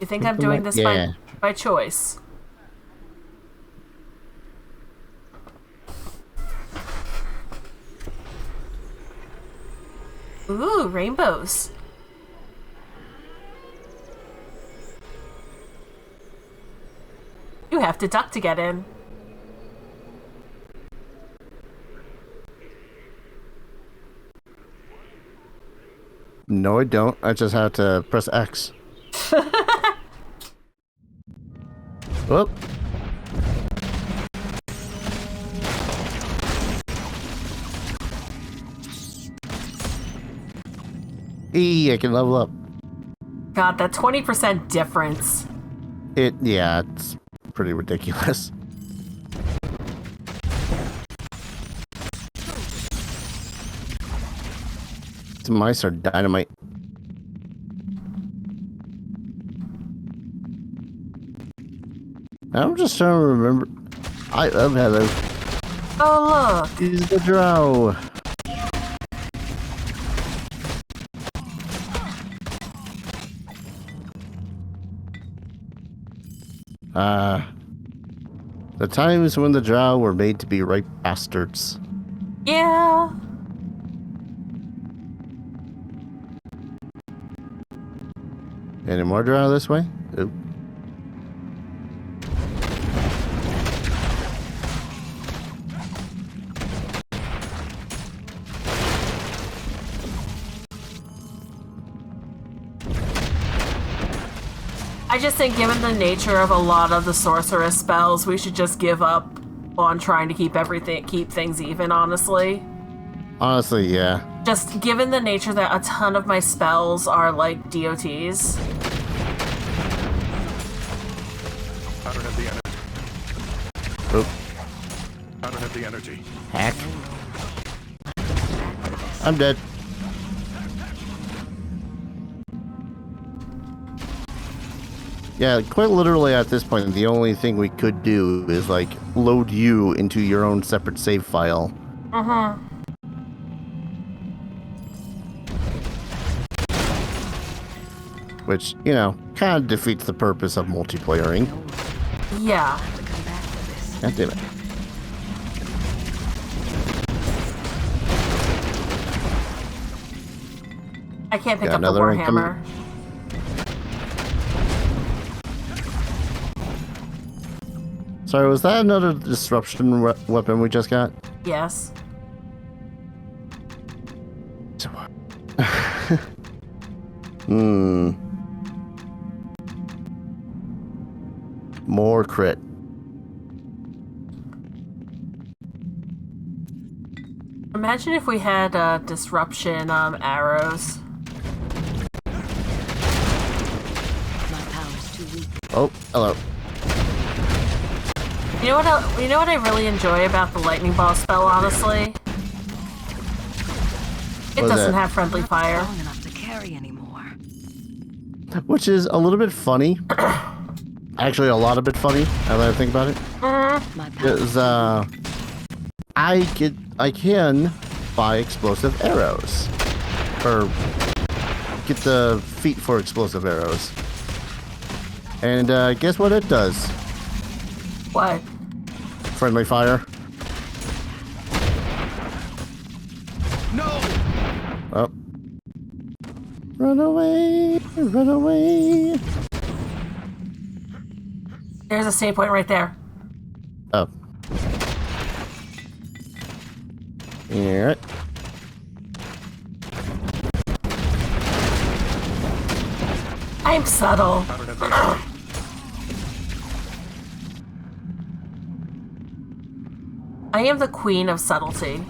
You think I'm doing this by choice? Ooh, rainbows. You have to duck to get in. No, I don't. I just have to press X. Whoop. I can level up. God, that 20% difference. Yeah, it's pretty ridiculous. The mice are dynamite. I'm just trying to remember. Hello. Oh, look. He's the drow. The times when the drow were made to be right bastards. Yeah. Any more drow this way? Oop. I just think given the nature of a lot of the sorceress spells, we should just give up on trying to keep things even, honestly. Honestly, yeah. Just given the nature that a ton of my spells are like DOTs. I don't have the energy. Oop. I don't have the energy. Hack. I'm dead. Yeah, quite literally at this point, the only thing we could do is, like, load you into your own separate save file. Uh-huh. Which, you know, kind of defeats the purpose of multiplayering. Yeah. God damn it. I can't pick Got up the another Warhammer. Sorry, was that another disruption weapon we just got? Yes. More crit. Imagine if we had disruption arrows. My power's too weak. Oh, hello. You know what I really enjoy about the lightning ball spell, honestly? It doesn't have friendly fire. Strong enough to carry anymore. Which is a little bit funny. Actually, a lot of bit funny, now that I think about it. My Because, I can buy explosive arrows. Or get the feet for explosive arrows. And, guess what it does? What? Friendly fire. No! Oh. Run away! Run away! There's a save point right there. Oh. Alright. I'm subtle. I don't have the energy. I am the queen of subtlety.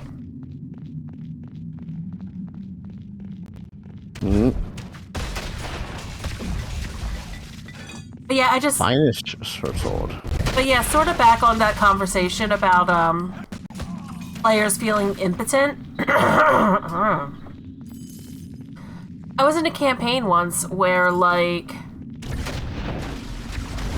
But yeah, I just... Finest sword. But yeah, sort of back on that conversation about, players feeling impotent. I was in a campaign once where, like...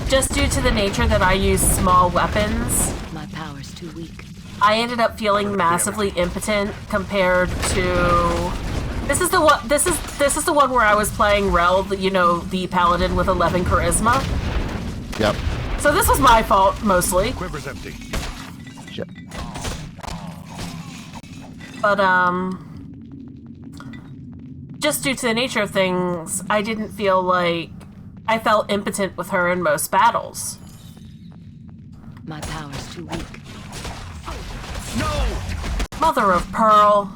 Just due to the nature that I use small weapons... My power's too weak. I ended up feeling massively impotent compared to This is the one. This is the one where I was playing Rel, you know, the paladin with 11 charisma. Yep. So this was my fault mostly. Quiver's empty. Shit. But just due to the nature of things, I didn't feel like I felt impotent with her in most battles. My power's too weak. No! Mother of Pearl.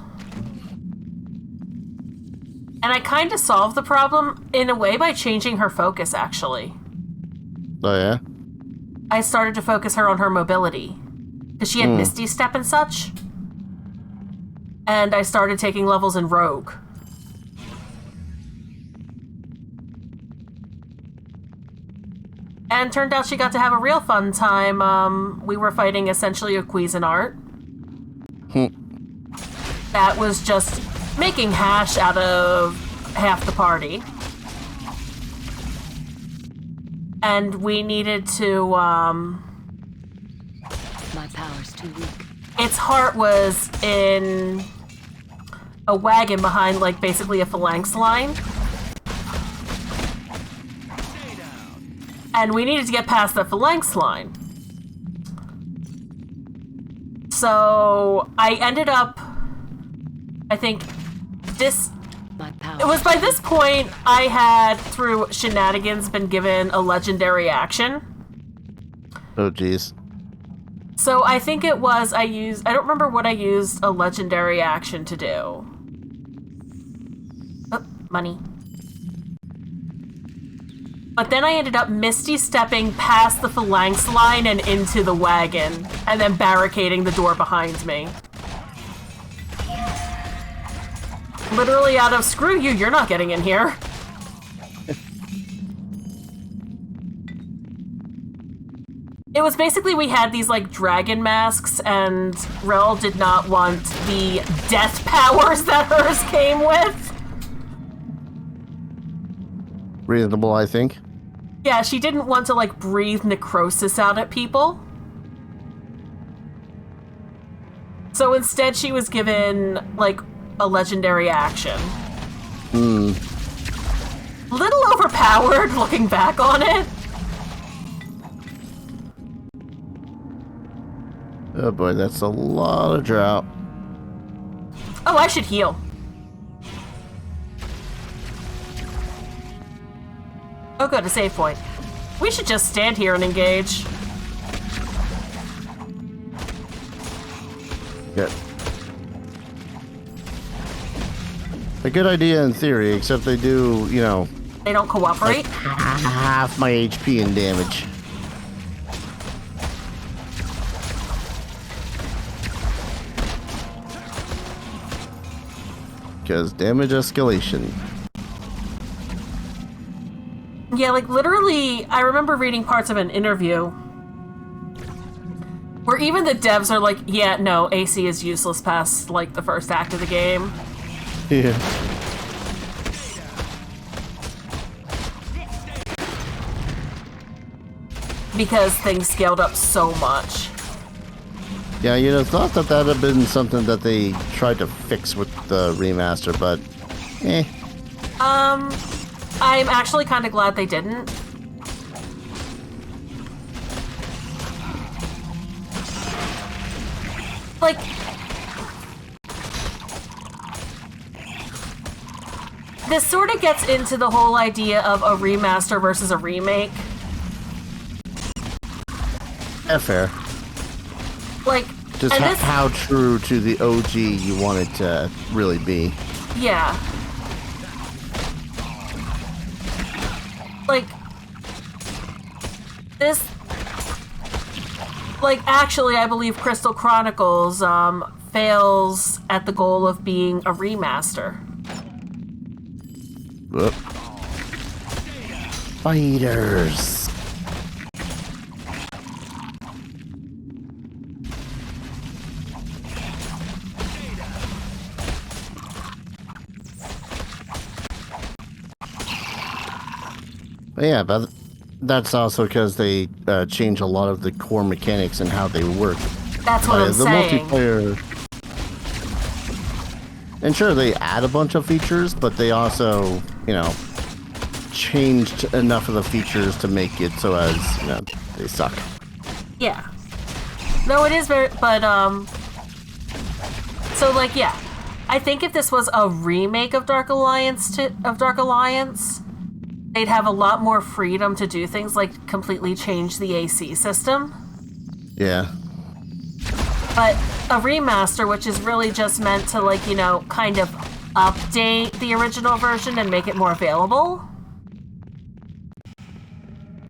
And I kind of solved the problem in a way by changing her focus, actually. Oh, yeah? I started to focus her on her mobility. Because she had Misty Step and such. And I started taking levels in Rogue. And turned out she got to have a real fun time. We were fighting essentially a Cuisinart. That was just making hash out of half the party. And we needed to, My power's too weak. its heart was in a wagon behind, like, basically a phalanx line. And we needed to get past the phalanx line. So I ended up, I think, My power. it was by this point I had, through shenanigans, been given a legendary action. Oh, jeez. So I think it was I don't remember what I used a legendary action to do. Oh, money. But then I ended up Misty stepping past the phalanx line and into the wagon, and then barricading the door behind me. Literally out of, screw you, you're not getting in here. It was basically we had these, like, dragon masks, and Rel did not want the death powers that hers came with. Reasonable, I think. Yeah, she didn't want to, like, breathe necrosis out at people. So instead she was given, like, a legendary action. Little overpowered, looking back on it. Oh boy, that's a lot of drought. Oh, I should heal. Oh good, a save point. We should just stand here and engage. Good. A good idea in theory, except they do, you know, They don't cooperate. half my HP and damage. Because damage escalation. Yeah, like literally, I remember reading parts of an interview where even the devs are like, yeah, no, AC is useless past, like, the first act of the game. Yeah. Because things scaled up so much. Yeah, you'd have thought that that'd have been something that they tried to fix with the remaster, but eh. I'm actually kind of glad they didn't. Like, this sort of gets into the whole idea of a remaster versus a remake. Yeah, fair. Like, Just and this, how true to the OG you want it to really be. yeah. Like, this, like, actually, I believe Crystal Chronicles, fails at the goal of being a remaster. Whoop. Fighters. Yeah, but that's also because they change a lot of the core mechanics and how they work. That's what I'm the saying. multiplayer. And sure, they add a bunch of features, but they also, you know, changed enough of the features to make it so as, you know, they suck. Yeah. No, it is very, but, so, like, yeah. I think if this was a remake of Dark Alliance, they'd have a lot more freedom to do things like completely change the AC system. Yeah. But a remaster, which is really just meant to, like, you know, kind of update the original version and make it more available,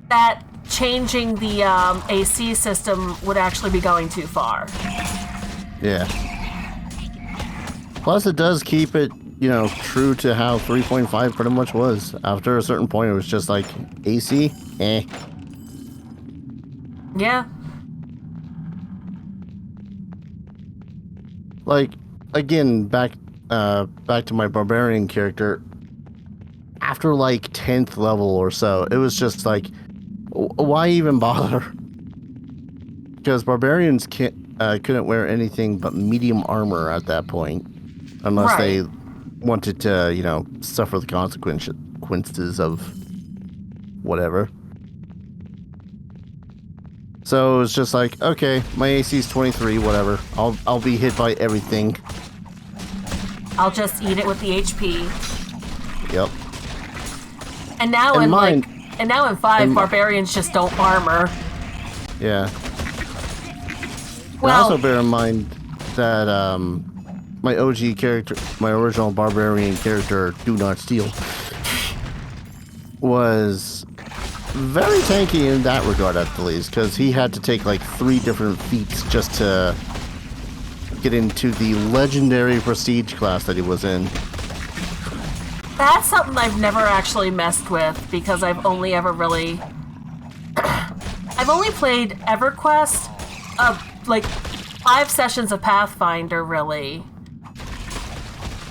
that changing the AC system would actually be going too far. Yeah. Plus, it does keep it, you know, true to how 3.5 pretty much was. After a certain point, it was just like, AC? Eh. Yeah. Like, again, back to my barbarian character. After like 10th level or so, it was just like, why even bother? Because barbarians couldn't wear anything but medium armor at that point, unless they wanted to, you know, suffer the consequences of whatever. So it's just like, okay, my AC is 23, whatever. I'll be hit by everything. I'll just eat it with the HP. Yep. And now in 5, barbarians just don't armor. Yeah. Well, also bear in mind that my OG character, my original barbarian character, Do Not Steal, was very tanky in that regard at the least, because he had to take like 3 different feats just to get into the legendary prestige class that he was in. that's something I've never actually messed with because I've only ever really... I've only played EverQuest, like 5 sessions of Pathfinder, really.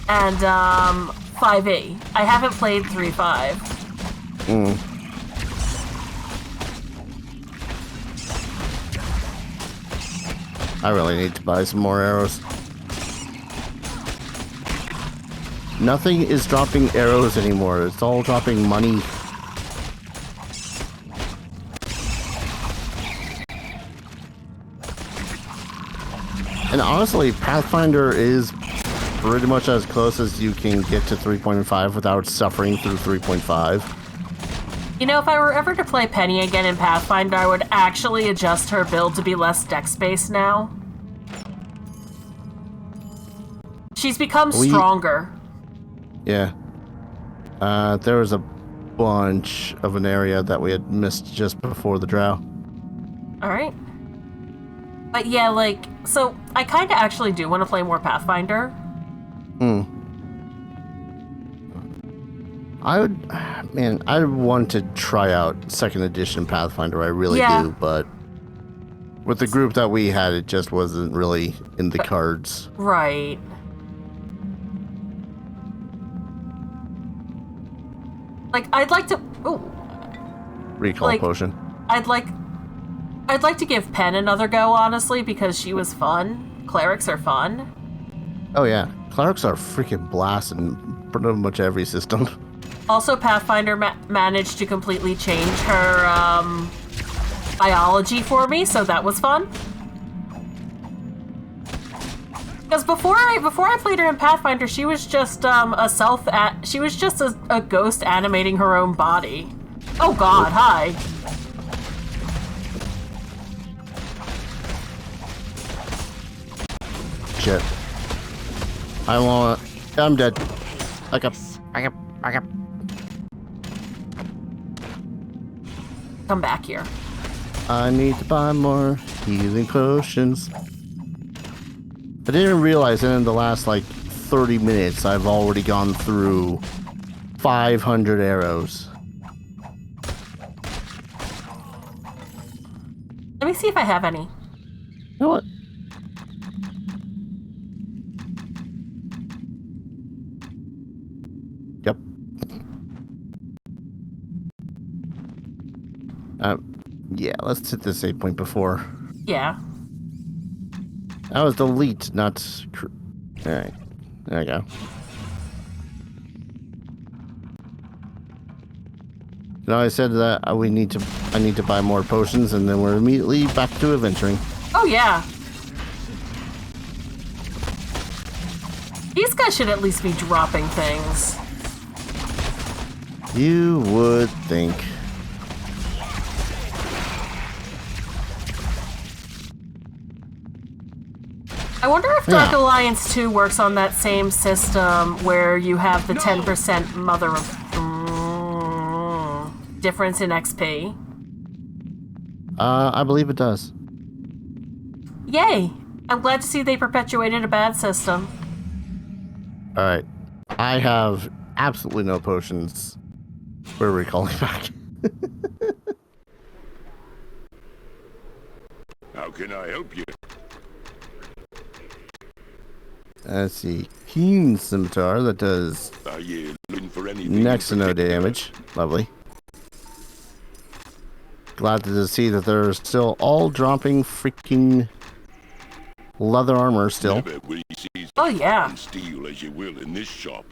And 5e. I haven't played 3.5. I really need to buy some more arrows. Nothing is dropping arrows anymore. It's all dropping money. And honestly, Pathfinder is pretty much as close as you can get to 3.5 without suffering through 3.5. You know, if I were ever to play Penny again in Pathfinder, I would actually adjust her build to be less dex-based now. She's become stronger. Yeah. There was a bunch of an area that we had missed just before the drow. Alright. But yeah, like, so I kind of actually do want to play more Pathfinder. I want to try out 2nd edition Pathfinder, I really do, but with the group that we had, it just wasn't really in the cards. Right. Like, I'd like to... Ooh. Recall potion. I'd like to give Pen another go, honestly, because she was fun. Clerics are fun. Oh yeah, clerics are freaking blast in pretty much every system. Also, Pathfinder managed to completely change her biology for me, so that was fun. Because before I played her in Pathfinder, she was just she was just a ghost animating her own body. Oh God, hi. Shit. I'm dead. Back up. Come back here. I need to buy more healing potions. I didn't realize that in the last, 30 minutes, I've already gone through 500 arrows. Let me see if I have any. You know what? Yep. Yeah, let's hit the save point before. Yeah. That was delete, not... Alright. There you go. No, I said that I need to buy more potions, and then we're immediately back to adventuring. Oh yeah. These guys should at least be dropping things. You would think. I wonder if Dark Alliance 2 works on that same system where you have the 10% mother of difference in XP. I believe it does. Yay! I'm glad to see they perpetuated a bad system. Alright. I have absolutely no potions. Where are we calling back? How can I help you? Let's see. Keen Scimitar that does Are you looking for anything? next to no damage. Lovely. Glad to see that they're still all dropping freaking leather armor still. Never will you see Oh yeah. and steal as you will in this shop.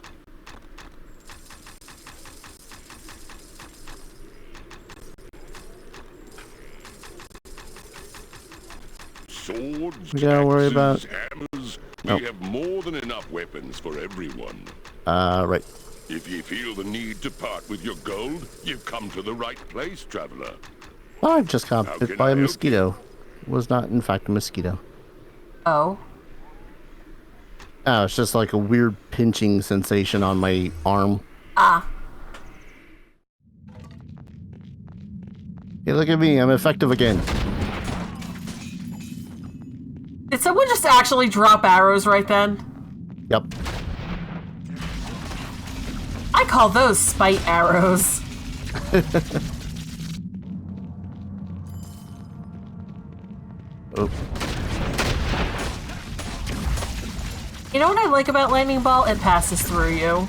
Swords, We gotta worry about- hammers. Nope. We have more than enough weapons for everyone. Right. If you feel the need to part with your gold, you've come to the right place, traveler. Well, I just got How bit can by I a help mosquito. Was not, in fact, a mosquito. Oh. Oh, it's just like a weird pinching sensation on my arm. Ah. Hey, look at me. I'm effective again. Did someone just actually drop arrows right then? Yep. I call those spite arrows. Oh. You know what I like about Lightning Ball? It passes through you.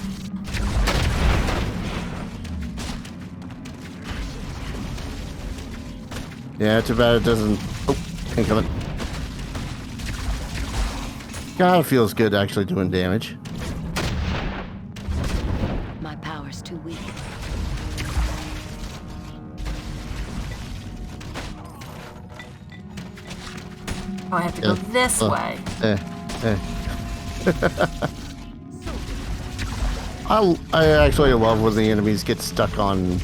Yeah, too bad it doesn't... Oh, ain't coming. God, it feels good actually doing damage. My power's too weak. Oh, I have to go this way. I actually love when the enemies get stuck on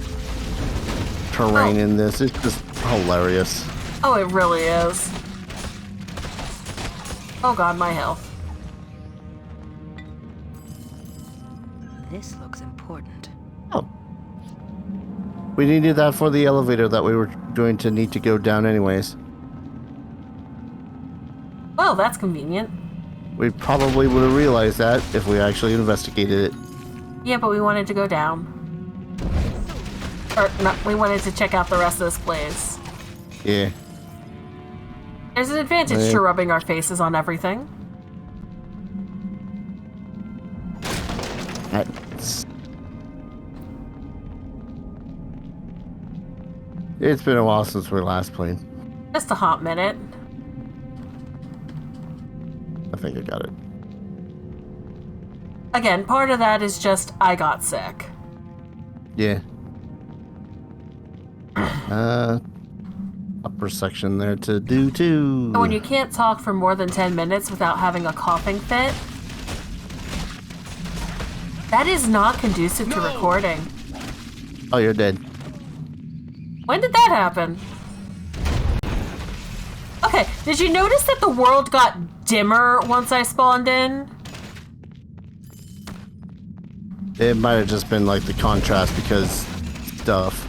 terrain in this. It's just hilarious. Oh, it really is. Oh god, my health. This looks important. Oh. We needed that for the elevator that we were going to need to go down anyways. Well, that's convenient. We probably would have realized that if we actually investigated it. Yeah, but we wanted to go down. Or, no, we wanted to check out the rest of this place. Yeah. There's an advantage to rubbing our faces on everything. It's been a while since we last played. Just a hot minute. I think I got it. Again, part of that is just I got sick. Yeah. Upper section there to do too. And when you can't talk for more than 10 minutes without having a coughing fit, that is not conducive to recording. Oh, you're dead. When did that happen? Okay, did you notice that the world got dimmer once I spawned in? It might have just been like the contrast because stuff.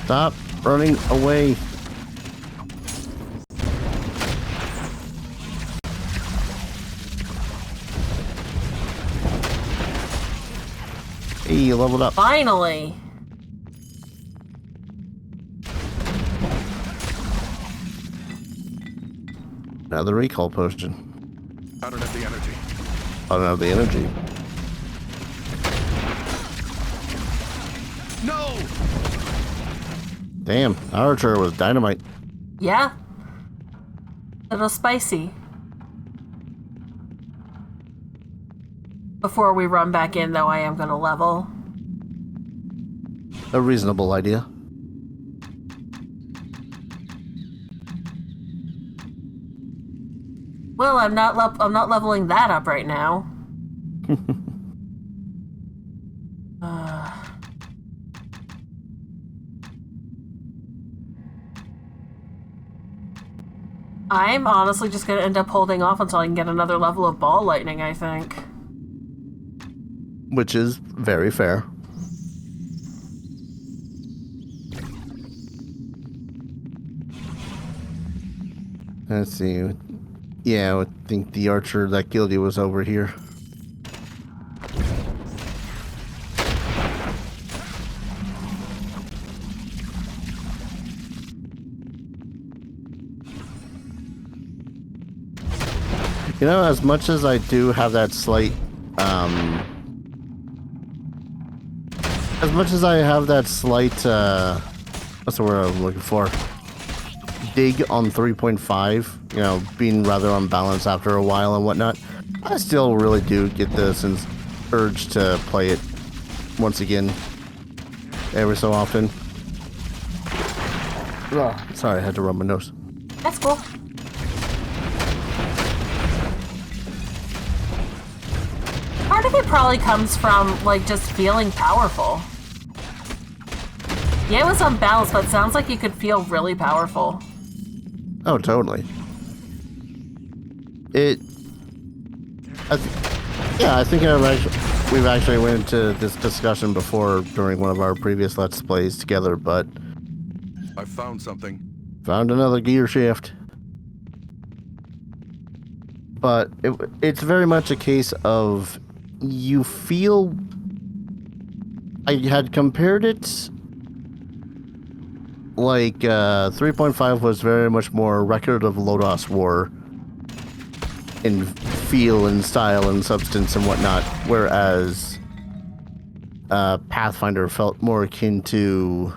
Stop running away. Hey, you leveled up. Finally. Another recall potion. I don't have the energy. I don't have the energy. No! Damn, our turret was dynamite. Yeah. A little spicy. Before we run back in, though, I am going to level. A reasonable idea. Well, I'm not leveling that up right now. I'm honestly just going to end up holding off until I can get another level of ball lightning, I think. Which is very fair. Let's see. Yeah, I think the archer that killed you was over here. You know, as much as I do have that slight, what's the word I'm looking for? Dig on 3.5, you know, being rather unbalanced after a while and whatnot, I still really do get the urge to play it once again, every so often. Oh, sorry, I had to rub my nose. That's cool. Part of it probably comes from, like, just feeling powerful. Yeah, it was unbalanced, but it sounds like you could feel really powerful. Oh, totally. I think we've actually went into this discussion before during one of our previous Let's Plays together, but... I found something. Found another gear shift. But it's very much a case of you feel... I had compared it... Like, 3.5 was very much more a record of Lodos War in feel and style and substance and whatnot, whereas Pathfinder felt more akin to...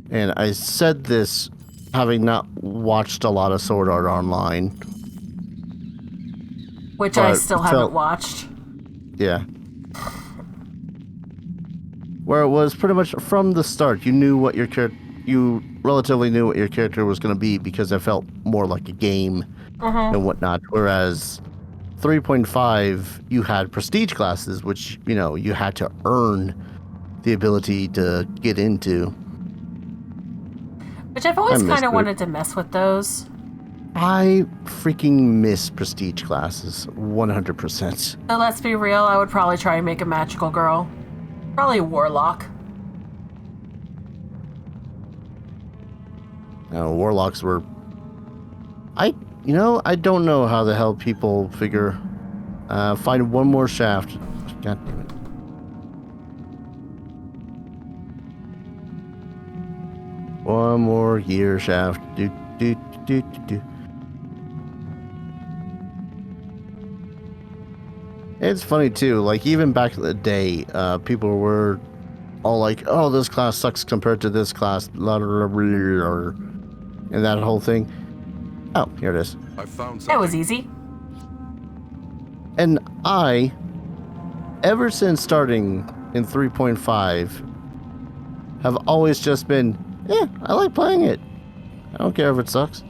And I said this having not watched a lot of Sword Art Online. Which I still haven't watched. Yeah. Where it was pretty much from the start, you relatively knew what your character was going to be because it felt more like a game and whatnot. Whereas 3.5, you had prestige classes, which, you know, you had to earn the ability to get into. Which I've always kind of wanted to mess with those. I freaking miss prestige classes, 100%. So let's be real, I would probably try and make a magical girl. Probably a warlock. No, warlocks were... I don't know how the hell people figure... find one more shaft. God damn it. One more gear shaft. Do. It's funny too, like even back in the day, people were all like, oh, this class sucks compared to this class, blah, blah, blah, blah, and that whole thing. Oh, here it is. I found something. That was easy. And ever since starting in 3.5, have always just been, yeah, I like playing it. I don't care if it sucks.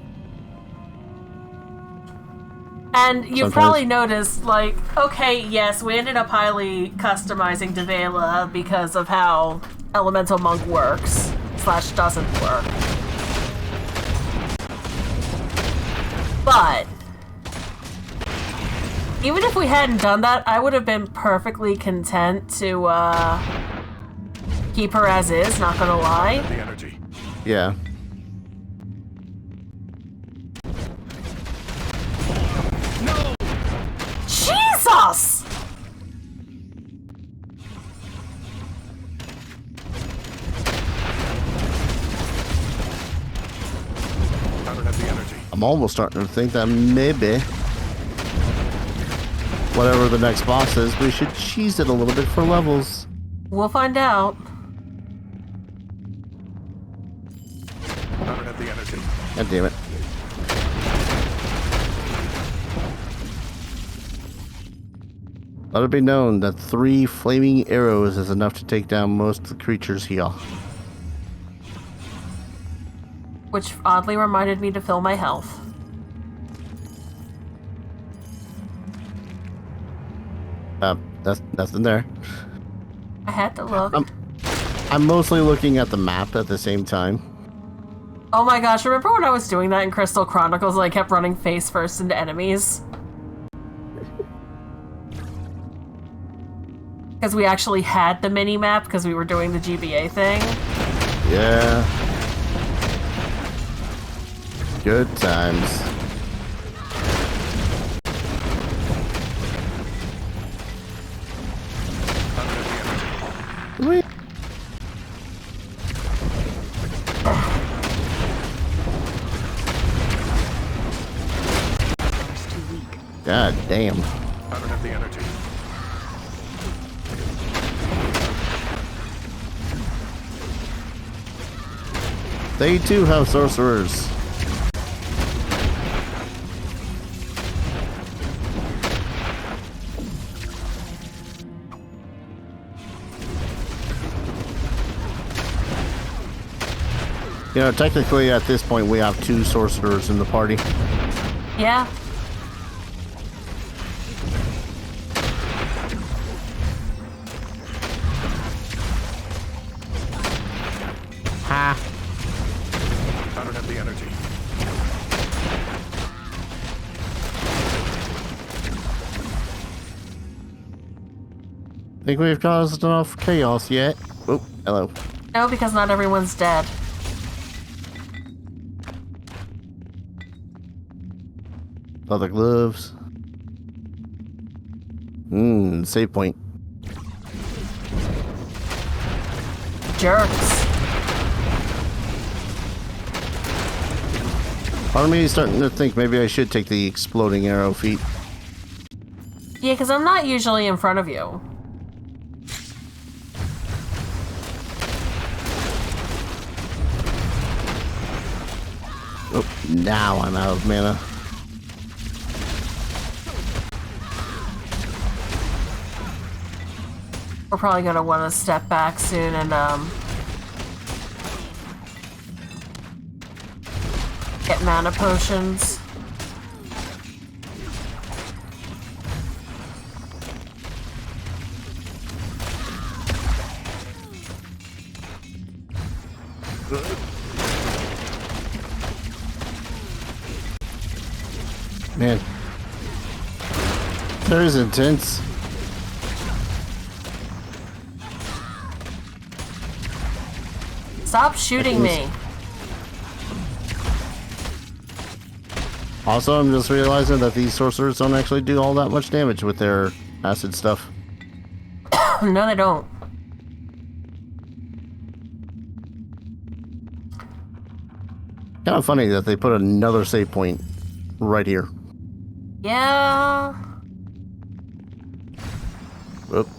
And you've probably noticed, like, okay, yes, we ended up highly customizing Devela because of how Elemental Monk works, / doesn't work. But, even if we hadn't done that, I would have been perfectly content to, keep her as is, not gonna lie. The energy. Yeah. Jesus! I don't have the energy. I'm almost starting to think that maybe, whatever the next boss is, we should cheese it a little bit for levels. We'll find out. I don't have the energy. God damn it. Let it be known that 3 flaming arrows is enough to take down most of the creatures here. Which oddly reminded me to fill my health. That's nothing there. I had to look. I'm mostly looking at the map at the same time. Oh my gosh, remember when I was doing that in Crystal Chronicles and I kept running face first into enemies? Because we actually had the mini-map because we were doing the GBA thing. Yeah. Good times. Whee! Power's too weak. God damn. I don't have the energy. They too have sorcerers. You know, technically at this point we have 2 sorcerers in the party. Yeah. Ha! I don't have the energy. Think we've caused enough chaos yet? Oh, hello. No, because not everyone's dead. Other gloves. Save point. Jerks. Part of me is starting to think maybe I should take the exploding arrow feat. Yeah, because I'm not usually in front of you. Oh, now I'm out of mana. We're probably going to want to step back soon and, get mana potions. Man. That is intense. Stop shooting me. Also, I'm just realizing that these sorcerers don't actually do all that much damage with their acid stuff. No, they don't. Kind of funny that they put another save point right here. Yeah. Oop.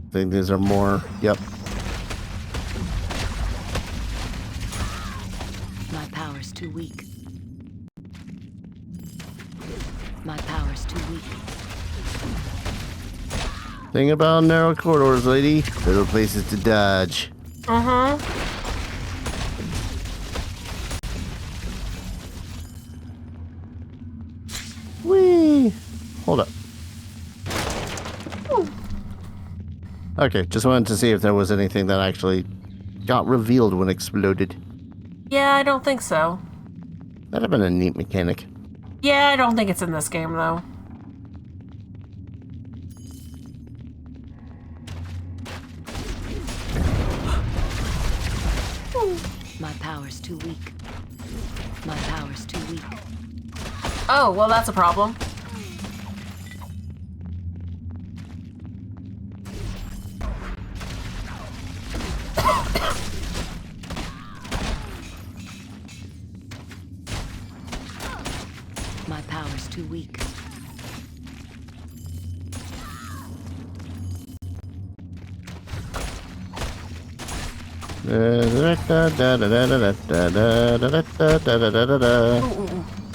I think these are more. Yep. My power's too weak. My power's too weak. Thing about narrow corridors, lady. Little places to dodge. Whee! Hold up. Okay, just wanted to see if there was anything that actually got revealed when exploded. Yeah, I don't think so. That'd have been a neat mechanic. Yeah, I don't think it's in this game, though. My power's too weak. My power's too weak. Oh, well, that's a problem. My power's too weak. Da-da-da-da-da-da-da-da-da-da-da-da-da-da-da.